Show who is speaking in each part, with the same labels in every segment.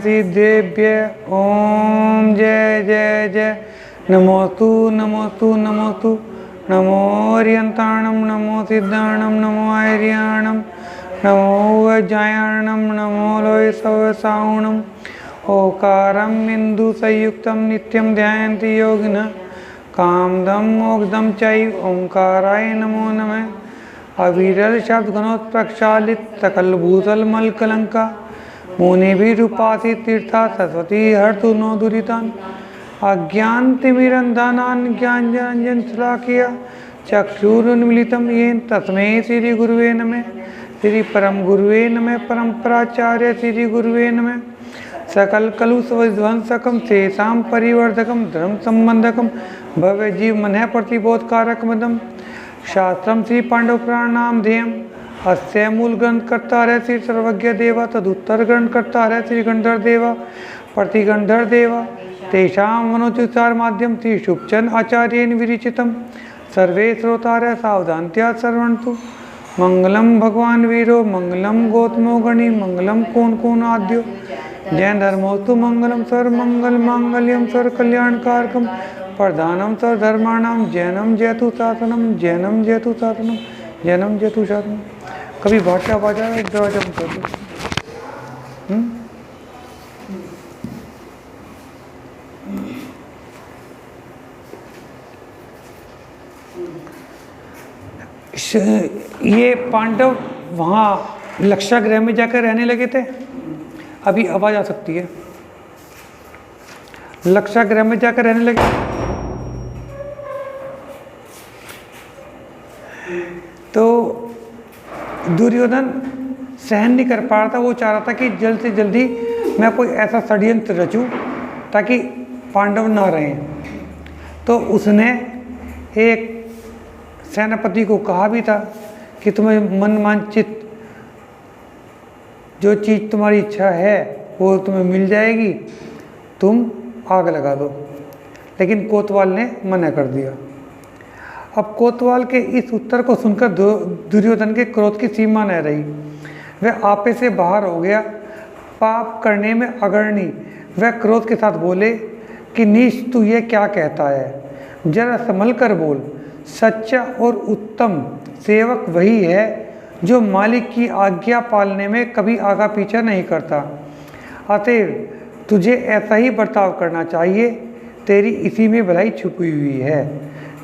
Speaker 1: सिद्धेभ्य ओम जय जय जय नमोस्तु नमोस्तु नमोस्तु नमो अर्यंताणम नमो सिद्धाणम नमो आर्याणम नमो वज्रायणम नमो लोय सवसाउणम ओकारम इंदु संयुक्तम नित्यम ध्यायन्ति योगिनः कामदम मोक्षदम चैव ओंकाराय नमो नमः। अविरल शब्द घनोत्प्रक्षालित सकल भूतल मल कलंका मुनि भी रूपासी तीर्था सरस्वती हर्तु नो दुरितान अज्ञान तिमिरंधनान ज्ञान जन शलाकिया चक्षुरुन्मीलितं येन तस्मै श्री गुरुवे नमः। श्री परम गुरुवे नमः। परम्पराचार्य श्री गुरुवे नमः। सकल कलुष विध्वंसकम शेषाम परिवर्धकम धर्म संबंधकम भव्य जीव मन प्रतिबोधकारक मदम शास्त्रम श्री पांडव पुराणाम ध्येयम अस्य मूल ग्रंथ करता रहे श्री सर्वज्ञ देवा तदुत्तर ग्रंथ करता रहे श्री गंधर देवा प्रतिगंधर देवा तेषां मनोचुचार माध्यम श्री शुभचंद आचार्येण विरचितम सर्वे श्रोतारः सावधानतया शृण्वन्तु। मंगलम भगवान वीरो मंगलम गौतमो गणी मंगलम कोन आद्यो जैन धर्मोस्तु मंगलम सर्वमंगल मांगल्यम सर्वकल्याणकारकम प्रधानम सर्वधर्माणाम जैनम जयतु शासनम जैनम जयतु शासनम जैनम जयतु शासनम। कभी भाषा बाजा एक दरवाजा बंद कर दो। ये पांडव वहाँ लक्षागृह में जाकर रहने लगे थे। अभी आवाज आ सकती है। लक्षागृह में जाकर रहने लगे तो दुर्योधन सहन नहीं कर पा रहा था। वो चाह रहा था कि जल्द से जल्दी मैं कोई ऐसा षड्यंत्र रचूं ताकि पांडव ना रहें। तो उसने एक सेनापति को कहा भी था कि तुम्हें मन मांचित जो चीज़ तुम्हारी इच्छा है वो तुम्हें मिल जाएगी, तुम आग लगा दो। लेकिन कोतवाल ने मना कर दिया। अब कोतवाल के इस उत्तर को सुनकर दुर्योधन के क्रोध की सीमा न रही। वह आपे से बाहर हो गया। पाप करने में अग्रणी वह क्रोध के साथ बोले कि नीच तू ये क्या कहता है, जरा संभल कर बोल। सच्चा और उत्तम सेवक वही है जो मालिक की आज्ञा पालने में कभी आगा पीछा नहीं करता। अतएव तुझे ऐसा ही बर्ताव करना चाहिए। तेरी इसी में भलाई छुपी हुई है,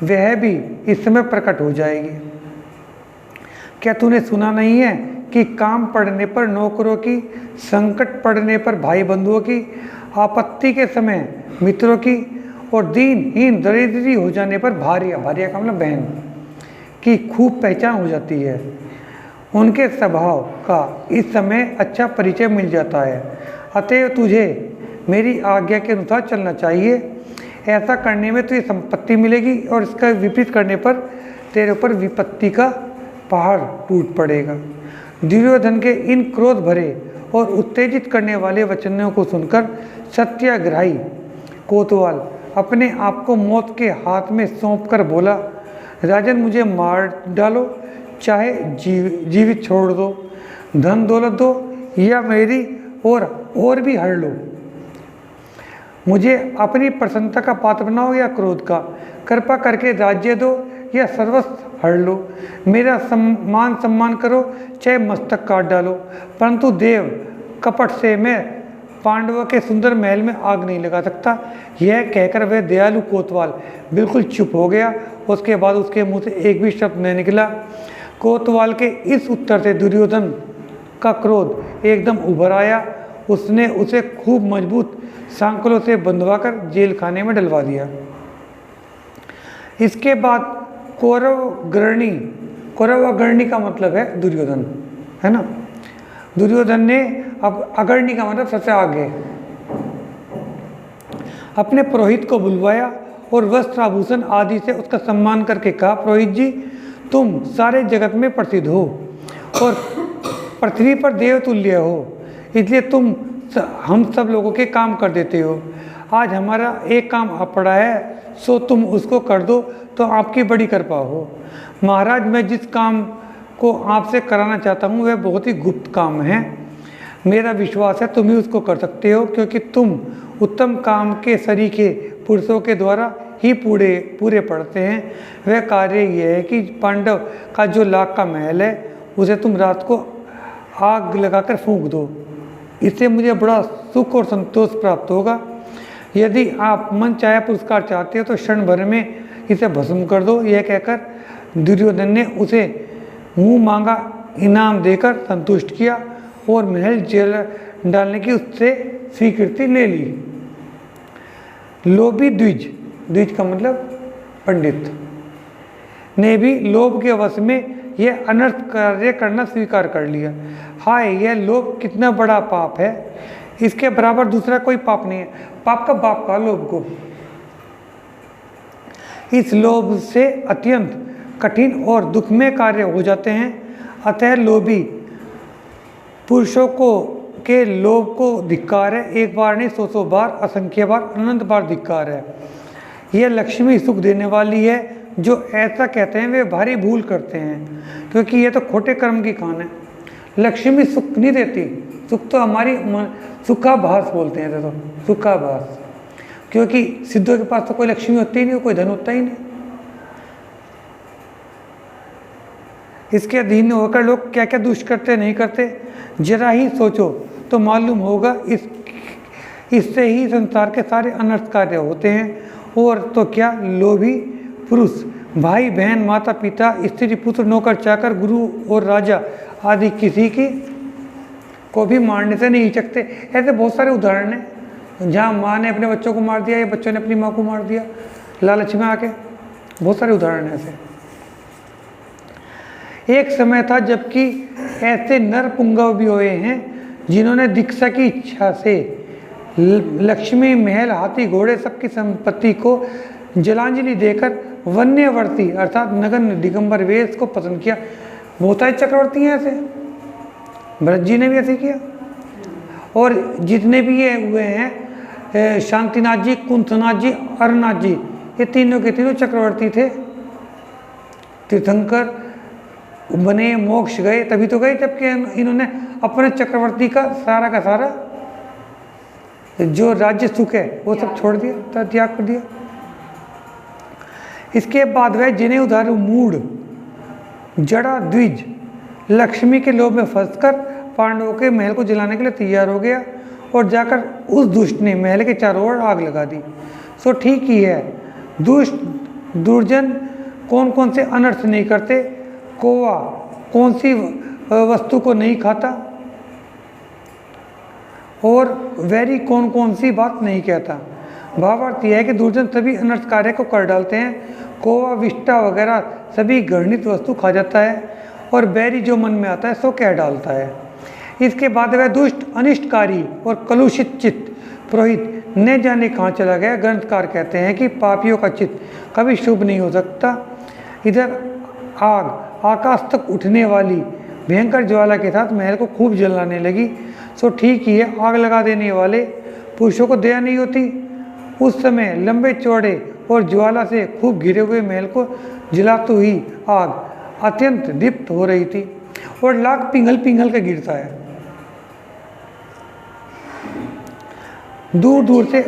Speaker 1: वह भी इस समय प्रकट हो जाएगी। क्या तूने सुना नहीं है कि काम पड़ने पर नौकरों की, संकट पड़ने पर भाई बंधुओं की, आपत्ति के समय मित्रों की और दीनहीन दरिद्री हो जाने पर भारिया का मतलब बहन की खूब पहचान हो जाती है। उनके स्वभाव का इस समय अच्छा परिचय मिल जाता है। अतएव तुझे मेरी आज्ञा के अनुसार चलना चाहिए। ऐसा करने में तुझे संपत्ति मिलेगी और इसका विपरीत करने पर तेरे ऊपर विपत्ति का पहाड़ टूट पड़ेगा। दुर्योधन के इन क्रोध भरे और उत्तेजित करने वाले वचनों को सुनकर सत्याग्रही कोतवाल अपने आप को मौत के हाथ में सौंपकर बोला, राजन मुझे मार डालो, चाहे जीवित छोड़ दो, धन दौलत दो या मेरी और भी हर लो। मुझे अपनी प्रसन्नता का पात्र बनाओ या क्रोध का। कृपा करके राज्य दो या सर्वस्व हर लो। मेरा मान सम्मान करो, चाहे मस्तक काट डालो, परंतु देव कपट से मैं पांडवों के सुंदर महल में आग नहीं लगा सकता। यह कहकर वह दयालु कोतवाल बिल्कुल चुप हो गया। उसके बाद उसके मुंह से एक भी शब्द नहीं निकला। कोतवाल के इस उत्तर से दुर्योधन का क्रोध एकदम उभर आया। उसने उसे खूब मजबूत सांकलों से बंधवाकर जेल खाने में डलवा दिया। इसके बाद कौरव अग्रणी का मतलब है दुर्योधन, है ना। दुर्योधन ने अब अग्रणी का मतलब सबसे आगे अपने पुरोहित को बुलवाया और वस्त्र आभूषण आदि से उसका सम्मान करके कहा, पुरोहित जी तुम सारे जगत में प्रसिद्ध हो और पृथ्वी पर देवतुल्य हो, इसलिए तुम हम सब लोगों के काम कर देते हो। आज हमारा एक काम आ पड़ा है, सो तुम उसको कर दो तो आपकी बड़ी कृपा हो। महाराज मैं जिस काम को आपसे कराना चाहता हूँ वह बहुत ही गुप्त काम है। मेरा विश्वास है तुम ही उसको कर सकते हो, क्योंकि तुम उत्तम काम के सरीखे पुरुषों के द्वारा ही पूरे पड़ते हैं। वह कार्य यह है कि पांडव का जो लाख का महल है उसे तुम रात को आग लगाकर फूंक दो। इससे मुझे बड़ा सुख और संतोष प्राप्त होगा। यदि आप मन चाहे पुरस्कार चाहते हो तो क्षण भर में इसे भस्म कर दो। यह कहकर दुर्योधन ने उसे मुंह मांगा इनाम देकर संतुष्ट किया और महल जल डालने की उससे स्वीकृति ले ली। लोभी द्विज, द्विज का मतलब पंडित, ने भी लोभ के वश में यह अनर्थ कार्य करना स्वीकार कर लिया। हाय, यह लोभ कितना बड़ा पाप है, इसके बराबर दूसरा कोई पाप नहीं है। पाप का बाप का लोभ को, इस लोभ से अत्यंत कठिन और दुखमय कार्य हो जाते हैं। अतः लोभी पुरुषों को के लोभ को धिक्कार है। एक बार नहीं, 100 बार, असंख्य बार, अनंत बार धिक्कार है। यह लक्ष्मी सुख देने वाली है। जो ऐसा कहते हैं वे भारी भूल करते हैं, क्योंकि यह तो खोटे कर्म की खान है। लक्ष्मी सुख नहीं देती, सुख तो हमारी सुखाभास बोलते हैं, तो सुखाभास, क्योंकि सिद्धों के पास तो कोई लक्ष्मी होती ही नहीं, कोई धन होता ही नहीं। इसके अधीन होकर लोग क्या क्या दुष्ट करते नहीं करते, जरा ही सोचो तो मालूम होगा। इससे ही संसार के सारे अनर्थ कार्य होते हैं। और तो क्या, लोभी पुरुष भाई बहन माता पिता स्त्री पुत्र नौकर चाकर गुरु और राजा आदि किसी की को भी मारने से नहीं हिचकते। ऐसे बहुत सारे उदाहरण हैं जहाँ माँ ने अपने बच्चों को मार दिया या बच्चों ने अपनी माँ को मार दिया लालच में आके। बहुत सारे उदाहरण हैं ऐसे। एक समय था जबकि ऐसे नर पुंगव भी हुए हैं जिन्होंने दीक्षा की इच्छा से लक्ष्मी महल हाथी घोड़े सबकी संपत्ति को जलांजलि देकर वन्यवर्ती अर्थात नगन दिगंबर वेश को पसंद किया। बहुत सारे चक्रवर्ती हैं ऐसे, भरत जी ने भी ऐसे किया। और जितने भी ये हुए हैं, शांतिनाथ जी, कुंथनाथ जी, अरनाथ जी, ये तीनों के तीनों चक्रवर्ती थे। तीर्थंकर बने, मोक्ष गए, तभी तो गए जबकि इन्होंने अपने चक्रवर्ती का सारा जो राज्य सुख है वो सब छोड़ दिया, त्याग कर दिया। इसके बाद वह जिन्हें उधार मूड जड़ा द्विज लक्ष्मी के लोभ में फंसकर पांडवों के महल को जलाने के लिए तैयार हो गया और जाकर उस दुष्ट ने महल के चारों ओर आग लगा दी। सो ठीक ही है, दुष्ट दुर्जन कौन कौन से अनर्थ नहीं करते, कौवा कौन सी वस्तु को नहीं खाता और वैरी कौन कौन सी बात नहीं कहता। भावार्थ यह है कि दुर्जन सभी अनर्थ कार्य को कर डालते हैं। कौवा विष्टा वगैरह सभी घृणित वस्तु खा जाता है और बैरी जो मन में आता है सो कह डालता है। इसके बाद वह दुष्ट अनिष्टकारी और कलुषित चित्त पुरोहित न जाने कहाँ चला गया। ग्रंथकार कहते हैं कि पापियों का चित्त कभी शुभ नहीं हो सकता। इधर आग आकाश तक उठने वाली भयंकर ज्वाला के साथ महल को खूब जलाने लगी। सो ठीक ही है, आग लगा देने वाले पुरुषों को दया नहीं होती। उस समय लंबे चौड़े और ज्वाला से खूब घिरे हुए महल को जलाती हुई आग अत्यंत दीप्त हो रही थी और लाख पिघल पिघल के गिरता है। दूर दूर से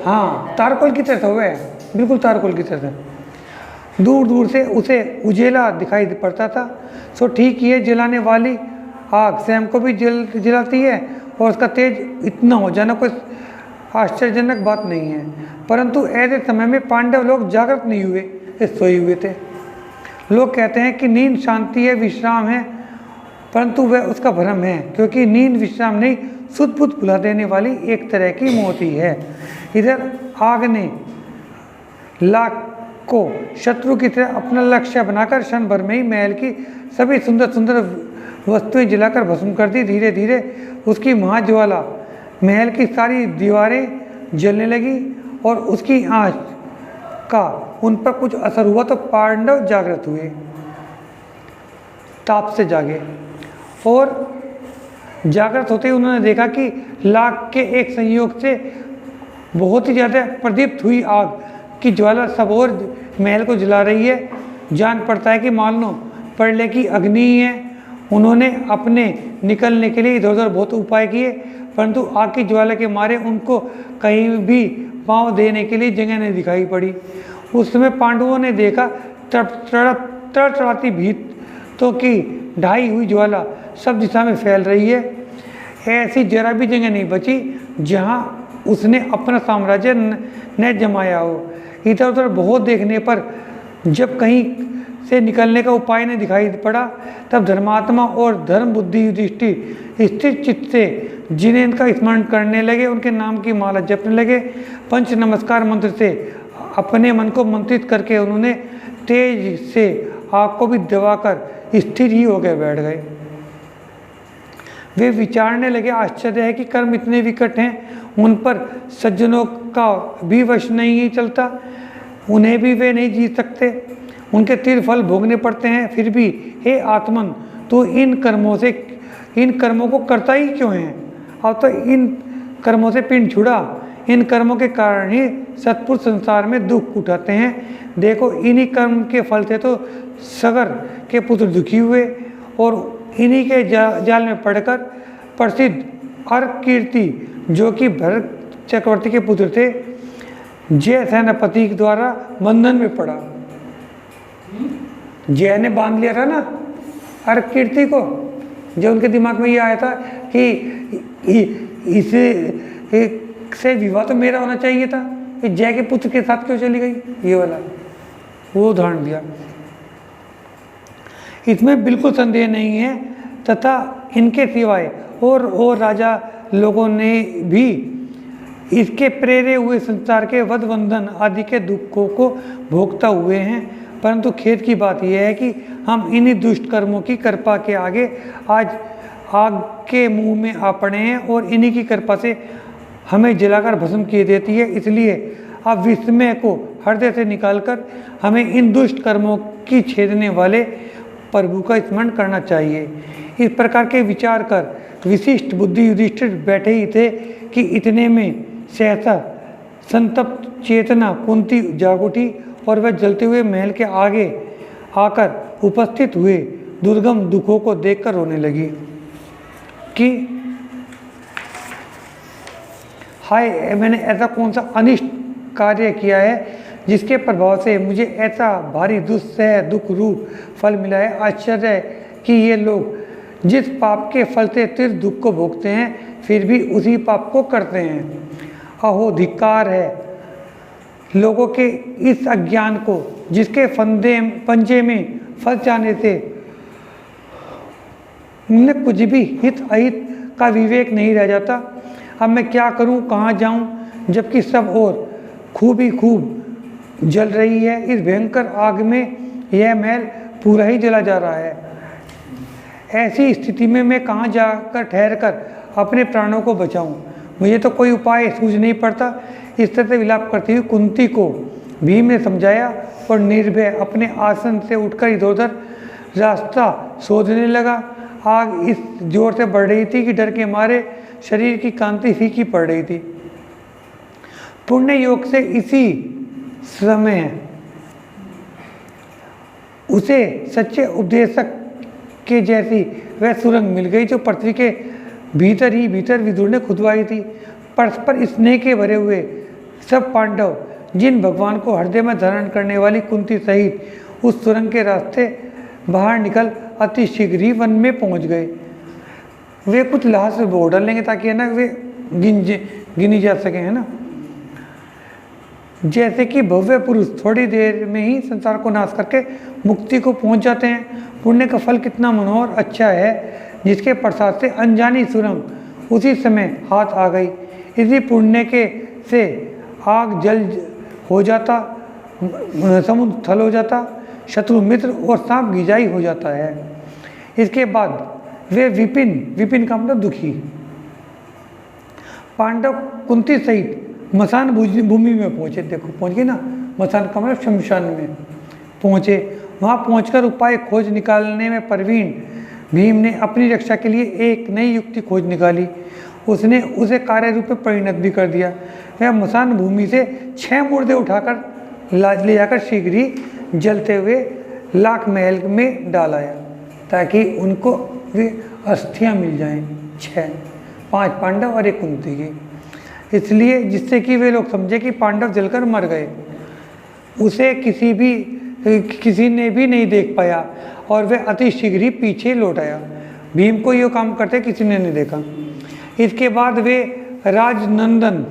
Speaker 1: हाँ, तारकोल की तरह हुआ है, बिल्कुल तारकोल की तरह। दूर दूर से उसे उजेला दिखाई पड़ता था। सो ठीक ही है, जलाने वाली आग स्वयं को भी जलाती है और उसका तेज इतना हो जाना कोई आश्चर्यजनक बात नहीं है। परंतु ऐसे समय में पांडव लोग जागृत नहीं हुए, सोए हुए थे। लोग कहते हैं कि नींद शांति है, विश्राम है, परंतु वह उसका भ्रम है, क्योंकि नींद विश्राम नहीं, सुध बुध भुला देने वाली एक तरह की मोती है। इधर आग ने लाख को शत्रु की तरह अपना लक्ष्य बनाकर क्षण भर में ही महल की सभी सुंदर सुंदर वस्तुएं जलाकर भस्म कर दी। धीरे धीरे उसकी महाज्वाला महल की सारी दीवारें जलने लगी और उसकी आँच का उन पर कुछ असर हुआ तो पांडव जागृत हुए, ताप से जागे और जागृत होते ही उन्होंने देखा कि लाख के एक संयोग से बहुत ही ज़्यादा प्रदीप्त हुई आग की ज्वाला सब और महल को जला रही है। जान पड़ता है कि मान लो प्रलय की अग्नि ही है उन्होंने अपने निकलने के लिए इधर उधर बहुत उपाय किए, परंतु आग की ज्वाला के मारे उनको कहीं भी पांव देने के लिए जगह नहीं दिखाई पड़ी। उस समय पांडवों ने देखा तड़तड़ाती भीतों की ढाई हुई ज्वाला सब दिशा में फैल रही है। ऐसी जरा भी जगह नहीं बची जहां उसने अपना साम्राज्य न जमाया हो। इधर उधर बहुत देखने पर जब कहीं से निकलने का उपाय नहीं दिखाई पड़ा, तब धर्मात्मा और धर्म बुद्धि युधिष्ठिर स्थिर चित्त से जिन्हें इनका स्मरण करने लगे, उनके नाम की माला जपने लगे। पंच नमस्कार मंत्र से अपने मन को मंत्रित करके उन्होंने तेज से आग को भी दबाकर स्थिर ही हो गए बैठ गए। वे विचारने लगे, आश्चर्य है कि कर्म इतने विकट हैं, उन पर सज्जनों का भी वश नहीं चलता, उन्हें भी वे नहीं जीत सकते, उनके तीर फल भोगने पड़ते हैं। फिर भी हे आत्मन, तो इन कर्मों को करता ही क्यों है? अब तो इन कर्मों से पिंड छुड़ा, इन कर्मों के कारण ही सत्पुरुष संसार में दुख उठाते हैं। देखो, इन्हीं कर्म के फल से तो सगर के पुत्र दुखी हुए और इन्हीं के जाल में पड़कर प्रसिद्ध अर्ककीर्ति, जो कि भरत चक्रवर्ती के पुत्र थे, जय सेनापति के द्वारा बंधन में पड़ा। जय ने बांध लिया था ना अर्ककीर्ति को, जो उनके दिमाग में ये आया था कि इससे विवाह तो मेरा होना चाहिए था, जय के पुत्र के साथ क्यों चली गई, ये वाला वो उदाहरण दिया। इसमें बिल्कुल संदेह नहीं है, तथा इनके सिवाय और राजा लोगों ने भी इसके प्रेरे हुए संसार के वध बंधन आदि के दुखों को भोगता हुए हैं। परंतु खेद की बात यह है कि हम इन्हीं दुष्ट कर्मों की कृपा के आगे आज आग के मुंह में आ पड़े हैं और इन्हीं की कृपा से हमें जलाकर भस्म किए देती है। इसलिए अब विस्मय को हृदय से निकालकर हमें इन दुष्ट कर्मों की छेदने वाले प्रभु का स्मरण करना चाहिए। इस प्रकार के विचार कर विशिष्ट बुद्धि युधिष्ठिर बैठे ही थे कि इतने में सहसा संतप्त चेतना कुंती जाग उठी और वह जलते हुए महल के आगे आकर उपस्थित हुए दुर्गम दुखों को देखकर रोने लगी कि हाय, मैंने ऐसा कौन सा अनिष्ट कार्य किया है जिसके प्रभाव से मुझे ऐसा भारी दुस्सह दुख रूप फल मिला है। आश्चर्य है कि ये लोग जिस पाप के फल से तीव्र दुख को भोगते हैं, फिर भी उसी पाप को करते हैं। अहो, धिक्कार है लोगों के इस अज्ञान को, जिसके पंजे में फंस जाने से उन्हें कुछ भी हित अहित का विवेक नहीं रह जाता। अब मैं क्या करूं, कहाँ जाऊं, जबकि सब और खूब ही खूब जल रही है। इस भयंकर आग में यह महल पूरा ही जला जा रहा है। ऐसी स्थिति में मैं कहाँ जाकर ठहर कर अपने प्राणों को बचाऊं? मुझे तो कोई उपाय सूझ नहीं पड़ता। इस तरह से विलाप करती हुई कुंती को भीम ने समझाया और निर्भय अपने आसन से उठकर इधर उधर रास्ता शोधने लगा। आग इस जोर से बढ़ रही थी कि डर के मारे शरीर की कांति फीकी पड़ रही थी। पुण्य योग से इसी समय उसे सच्चे उपदेशक के जैसी वह सुरंग मिल गई, जो पृथ्वी के भीतर ही भीतर विदुर ने खुदवाई थी। परस्पर स्नेह के भरे हुए सब पांडव, जिन भगवान को हृदय में धारण करने वाली कुंती सहित उस सुरंग के रास्ते बाहर निकल अति शीघ्र ही वन में पहुंच गए। वे कुछ लाश से बो डालेंगे ताकि है ना वे गिनी जा सके, है ना। जैसे कि भव्य पुरुष थोड़ी देर में ही संसार को नाश करके मुक्ति को पहुंच जाते हैं। पुण्य का फल कितना मनोहर अच्छा है, जिसके प्रसाद से अनजानी सुरंग उसी समय हाथ आ गई। इसी पुण्य के से आग जल हो जाता, समुद्र थल हो जाता, शत्रु मित्र और सांप गिजाई हो जाता है। इसके बाद वे विपिन का मतलब दुखी पांडव कुंती सहित मसान भूमि में पहुंचे। देखो पहुंच गए ना, मसान का मतलब शमशान में पहुंचे। वहां पहुंचकर उपाय खोज निकालने में प्रवीण भीम ने अपनी रक्षा के लिए एक नई युक्ति खोज निकाली। उसने उसे कार्य रूप में परिणत भी कर दिया। वह मसान भूमि से 6 मुर्दे उठाकर ले जाकर शीघ्र ही जलते हुए लाख महल में डाल आया, ताकि उनको वे अस्थियां मिल जाएं। 6, 5 पांडव और 1 कुंती की। इसलिए जिससे कि वे लोग समझे कि पांडव जलकर मर गए। उसे किसी ने भी नहीं देख पाया और वह अति शीघ्र ही पीछे लौट आया। भीम को ये काम करते किसी ने नहीं देखा। इसके बाद वे राजनंदन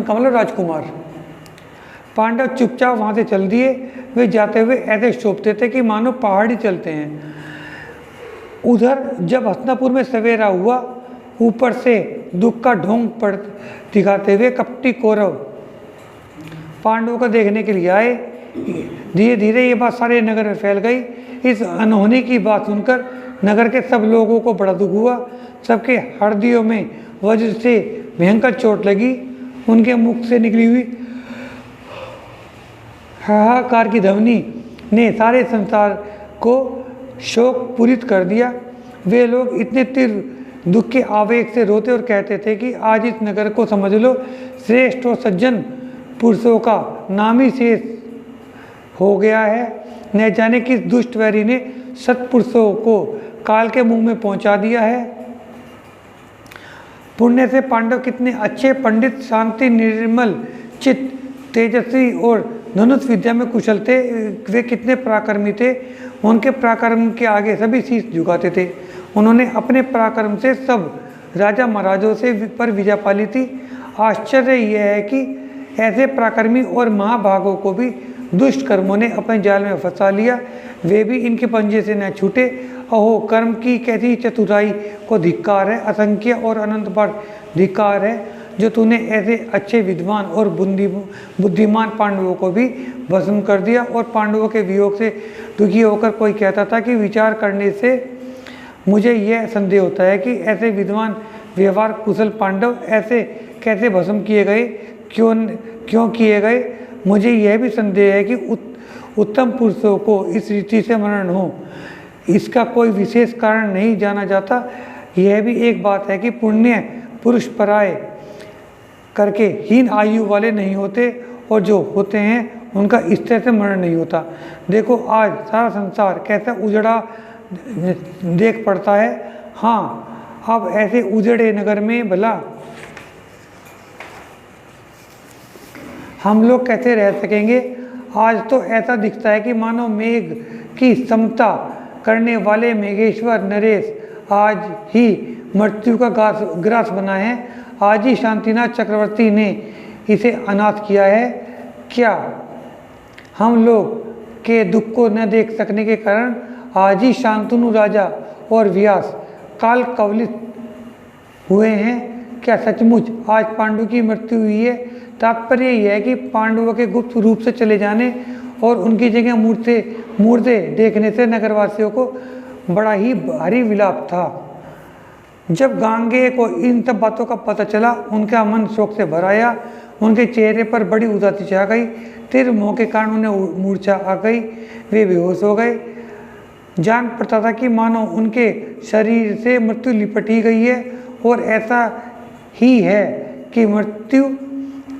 Speaker 1: का मतलब राजकुमार, पांडव चुपचाप वहाँ से चल दिए। वे जाते हुए ऐसे शोभते थे कि मानो पहाड़ी चलते हैं। उधर जब हस्तिनापुर में सवेरा हुआ, ऊपर से दुख का ढोंग पड़ दिखाते हुए कपटी कौरव पांडवों को देखने के लिए आए। धीरे धीरे ये बात सारे नगर में फैल गई। इस अनहोनी की बात सुनकर नगर के सब लोगों को बड़ा दुख हुआ। सबके हृदयों में वज्र से भयंकर चोट लगी। उनके मुख से निकली हुई हाहाकार की ध्वनि ने सारे संसार को शोक पूरित कर दिया। वे लोग इतने तीव्र दुख के आवेग से रोते और कहते थे कि आज इस नगर को समझ लो श्रेष्ठ और सज्जन पुरुषों का नाम ही शेष हो गया है। न जाने किस दुष्ट वैरी ने सत्पुरुषों को काल के मुंह में पहुंचा दिया है। पुण्य से पांडव कितने अच्छे पंडित, शांति, निर्मल चित्त, तेजस्वी और धनुष विद्या में कुशल थे। वे कितने पराक्रमी थे। उनके पराक्रम के आगे सभी शीश झुकाते थे। उन्होंने अपने पराक्रम से सब राजा महाराजों से पर विजय पाली थी। आश्चर्य यह है कि ऐसे पराक्रमी और महाभागों को भी दुष्ट कर्मों ने अपने जाल में फंसा लिया। वे भी इनके पंजे से न छूटे। अहो, कर्म की कैसी चतुराई को धिक्कार है। असंख्य और अनंत बार धिक्कार है जो तूने ऐसे अच्छे विद्वान और बुद्धिमान पांडवों को भी भस्म कर दिया। और पांडवों के वियोग से दुखी होकर कोई कहता था कि विचार करने से मुझे यह संदेह होता है कि ऐसे विद्वान व्यवहार कुशल पांडव ऐसे कैसे भस्म किए गए, क्यों किए गए। मुझे यह भी संदेह है कि उत्तम पुरुषों को इस रीति से मरण हो, इसका कोई विशेष कारण नहीं जाना जाता। यह भी एक बात है कि पुण्य पुरुष पराये करके हीन आयु वाले नहीं होते और जो होते हैं उनका इस तरह से मरण नहीं होता। देखो आज सारा संसार कैसा उजड़ा देख पड़ता है। हाँ, अब ऐसे उजड़े नगर में भला हम लोग कैसे रह सकेंगे। आज तो ऐसा दिखता है कि मानो मेघ की समता करने वाले मेघेश्वर नरेश आज ही मृत्यु का ग्रास बना है। आज ही शांतिनाथ चक्रवर्ती ने इसे अनाथ किया है। क्या हम लोग के दुख को न देख सकने के कारण आज ही शांतनु राजा और व्यास काल कवलित हुए हैं। क्या सचमुच आज पांडु की मृत्यु हुई है। तात्पर्य यह है कि पांडवों के गुप्त रूप से चले जाने और उनकी जगह मूर्ते देखने से नगरवासियों को बड़ा ही भारी विलाप था। जब गांगेय को इन सब बातों का पता चला, उनका मन शोक से भर आया। उनके चेहरे पर बड़ी उदासी छा गई। तीव्र मोह के कारण उन्हें मूर्छा आ गई। वे बेहोश हो गए। जान पड़ता था कि मानो उनके शरीर से मृत्यु लिपटी गई है और ऐसा ही है कि मृत्यु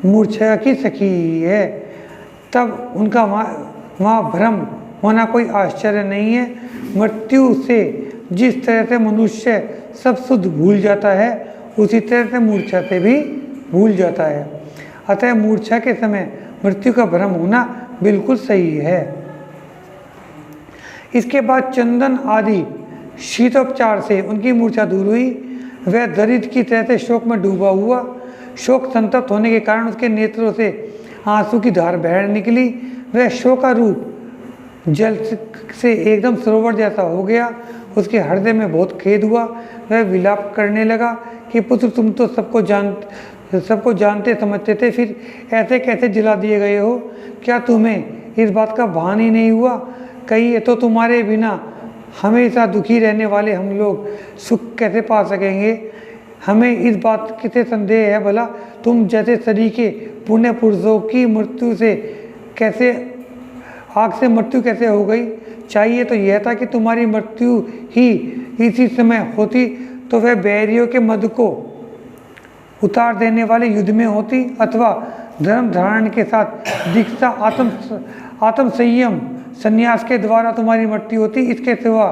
Speaker 1: मूर्छा की सखी है। तब उनका वहाँ भ्रम होना कोई आश्चर्य नहीं है। मृत्यु से जिस तरह से मनुष्य सब शुद्ध भूल जाता है, उसी तरह से मूर्छा से भी भूल जाता है। अतः मूर्छा के समय मृत्यु का भ्रम होना बिल्कुल सही है। इसके बाद चंदन आदि शीतोपचार से उनकी मूर्छा दूर हुई। वह दरिद्र की तरह से शोक में डूबा हुआ। शोक संतप्त होने के कारण उसके नेत्रों से आंसू की धार बह निकली। वह शोकारूप जल से एकदम सरोवर जैसा हो गया। उसके हृदय में बहुत खेद हुआ। वह विलाप करने लगा कि पुत्र, तुम तो सबको जानते समझते थे, फिर ऐसे कैसे जला दिए गए हो। क्या तुम्हें इस बात का भान ही नहीं हुआ। कहिए तो तुम्हारे बिना हमेशा दुखी रहने वाले हम लोग सुख कैसे पा सकेंगे। हमें इस बात से संदेह है भला तुम जैसे सरीखे पुण्य पुरुषों की मृत्यु से कैसे आग से मृत्यु कैसे हो गई। चाहिए तो यह था कि तुम्हारी मृत्यु ही इसी समय होती तो वह बैरियों के मद को उतार देने वाले युद्ध में होती, अथवा धर्म धारण के साथ दीक्षा आत्म संयम संन्यास के द्वारा तुम्हारी मृत्यु होती। इसके सिवा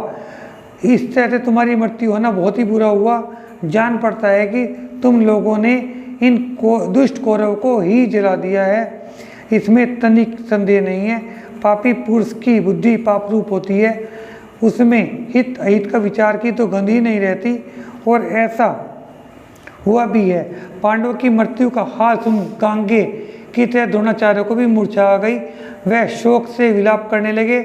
Speaker 1: इस तरह से तुम्हारी मृत्यु होना बहुत ही बुरा हुआ। जान पड़ता है कि तुम लोगों ने इन दुष्ट कौरव को ही जला दिया है, इसमें तनिक संदेह नहीं है। पापी पुरुष की बुद्धि पाप रूप होती है, उसमें हित अहित का विचार की तो गंध ही नहीं रहती। और ऐसा हुआ भी है। पांडवों की मृत्यु का हाल सुन गांगे की तरह द्रोणाचार्य को भी मूर्छा आ गई। वह शोक से विलाप करने लगे,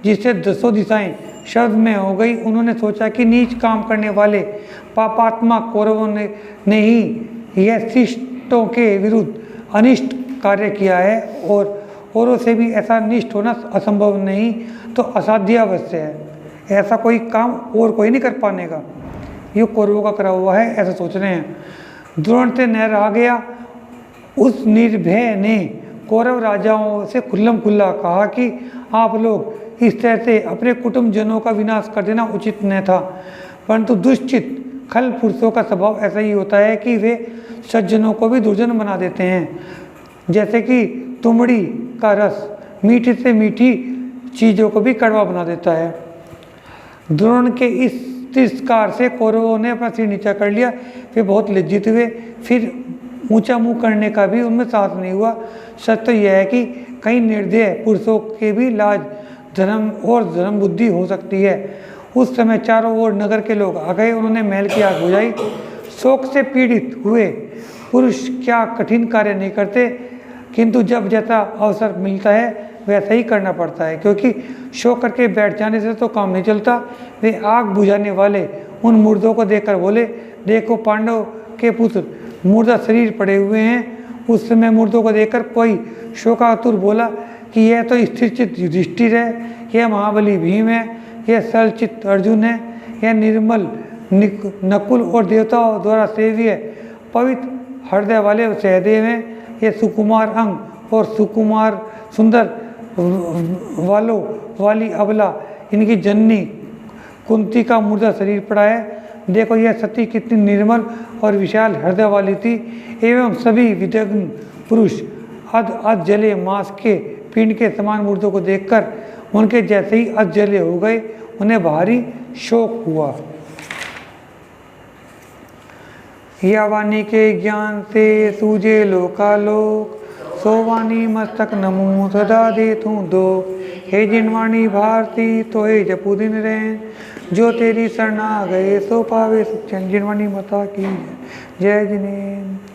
Speaker 1: जिससे दसों दिशाएं शब्द में हो गई। उन्होंने सोचा कि नीच काम करने वाले पापात्मा कौरवों ने ही यह शिष्टों के विरुद्ध अनिष्ट कार्य किया है, और औरों से भी ऐसा निष्ठ होना असंभव नहीं तो असाध्य अवश्य है। ऐसा कोई काम और कोई नहीं कर पाने का, ये कौरवों का करा हुआ है, ऐसा सोच रहे हैं। द्रोण से न रहा गया। उस निर्भय ने कौरव राजाओं से खुल्लम खुल्ला कहा कि आप लोग इस तरह से अपने कुटुंब जनों का विनाश कर देना उचित न था। परंतु दुष्चित खल पुरुषों का स्वभाव ऐसा ही होता है कि वे सज्जनों को भी दुर्जन बना देते हैं। जैसे कि तुमड़ी का रस मीठी से मीठी चीज़ों को भी कड़वा बना देता है। द्रोण के इस तिरस्कार से कौरवों ने अपना सिर नीचा कर लिया। वे बहुत लज्जित हुए, फिर ऊंचा मुंह करने का भी उनमें साहस नहीं हुआ। सच तो यह है कि कई निर्दय पुरुषों के भी लाज धर्म और धर्म बुद्धि हो सकती है। उस समय चारों ओर नगर के लोग आ गए। उन्होंने महल की आग बुझाई। शोक से पीड़ित हुए पुरुष क्या कठिन कार्य नहीं करते, किंतु जब जैसा अवसर मिलता है वैसा ही करना पड़ता है, क्योंकि शोक करके बैठ जाने से तो काम नहीं चलता। वे आग बुझाने वाले उन मुर्दों को देखकर बोले, देखो पांडव के पुत्र मुर्दा शरीर पड़े हुए हैं। उस समय मुर्दों को देखकर कोई शोकातुर बोला कि यह तो स्थिरचित्त युधिष्ठिर है, यह महाबली भीम है, यह सरलचित्त अर्जुन है, यह निर्मल नकुल और देवताओं द्वारा सेव्य पवित्र हृदय वाले सहदेव हैं, यह सुकुमार अंग और सुकुमार सुंदर वालों वाली अबला इनकी जननी कुंती का मुर्दा शरीर पड़ा है। देखो यह सती कितनी निर्मल और विशाल हृदय वाली थी। एवं सभी विदग्ध पुरुष अध जले मांस के पिंड के समान मुर्दों को देखकर उनके जैसे ही अध जले हो गए। उन्हें भारी शोक हुआ। या वाणी के ज्ञान से सूझे लोकालोक, सोवानी मस्तक नमो सदा देतु दो। हे जिनवाणी भारती तो हे जपू दिन रैन, जो तेरी शरणा गए सो पावे सुख चैन। जिनवाणी माता की जय जिनेन्द्र।